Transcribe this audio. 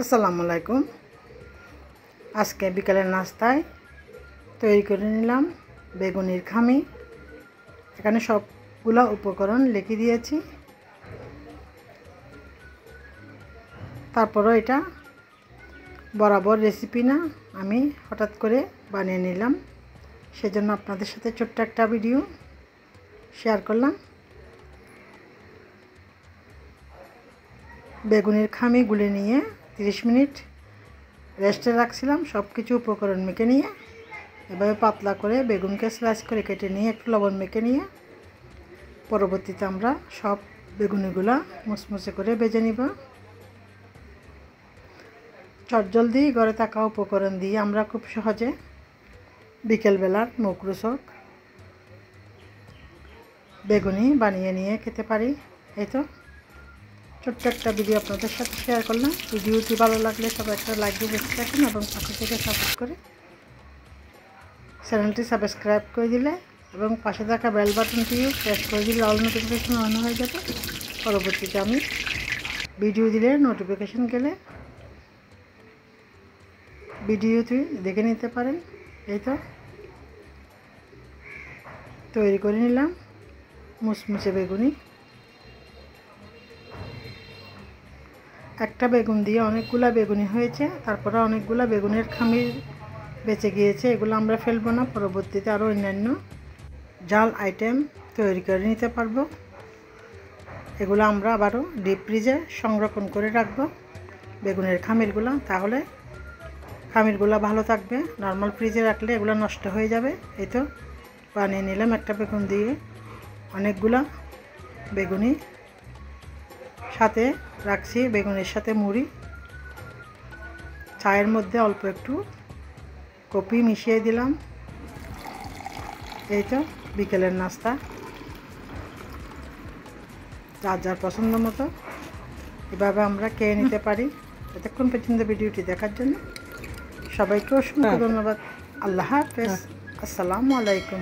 আসসালামু আলাইকুম। আজকে বিকালের নাস্তায় তৈরি করে নিলাম বেগুনের খামি। এখানে সবগুলো উপকরণ লিখে দিয়েছি। তারপরও এটা বরাবর রেসিপি না, আমি হঠাৎ করে বানিয়ে নিলাম, সেজন্য আপনাদের সাথে ছোট্ট একটা ভিডিও শেয়ার করলাম। বেগুনের খামি গুলে নিয়ে 30 মিনিট রেস্টে রাখছিলাম। সব কিছু উপকরণ মেখে নিয়ে এভাবে পাতলা করে বেগুনকে স্লাইস করে কেটে নিয়ে একটু লবণ মেখে নিয়ে পরবর্তীতে আমরা সব বেগুনিগুলা মুসমুসে করে ভেজে নিব। চটজলদি ঘরে থাকা উপকরণ দিয়ে আমরা খুব সহজে বিকেলবেলার মুখরোচক বেগুনি বানিয়ে নিয়ে খেতে পারি। এই তো ছোট্ট একটা ভিডিও আপনাদের সাথে শেয়ার করলাম। ভিডিওটি ভালো লাগলে সবাই একটা লাইক দিয়ে দেখতে থাকুন এবং পাশে থেকে সাপোর্ট করে চ্যানেলটি সাবস্ক্রাইব করে দিলে এবং পাশে থাকা বেল বাটনটিও প্রেস করে দিলে অল নোটিফিকেশন অন হয়ে যাবে। পরবর্তীতে আমি ভিডিও দিলে নোটিফিকেশন গেলে ভিডিওটি দেখে নিতে পারেন। এই তো তৈরি করে নিলাম মুসমুসে বেগুনি। একটা বেগুন দিয়ে অনেকগুলা বেগুনি হয়েছে, তারপরে অনেকগুলা বেগুনের খামির বেঁচে গিয়েছে। এগুলো আমরা ফেলবো না, পরবর্তীতে আরও অন্যান্য জাল আইটেম তৈরি করে নিতে পারবো। এগুলো আমরা আবারও ডিপ ফ্রিজে সংরক্ষণ করে রাখবো বেগুনের খামিরগুলো, তাহলে খামিরগুলো ভালো থাকবে। নর্মাল ফ্রিজে রাখলে এগুলো নষ্ট হয়ে যাবে। এই তো বানিয়ে নিলাম একটা বেগুন দিয়ে অনেকগুলা বেগুনি, সাথে রাখছি বেগুনের সাথে মুড়ি, চায়ের মধ্যে অল্প একটু কফি মিশিয়ে দিলাম। এই তো বিকেলের নাস্তা যার যার পছন্দ মতো এভাবে আমরা খেয়ে নিতে পারি। এতক্ষণ পর্যন্ত ভিডিওটি দেখার জন্য সবাইকে অসংখ্য ধন্যবাদ। আল্লাহ হাফেজ। আসসালামু আলাইকুম।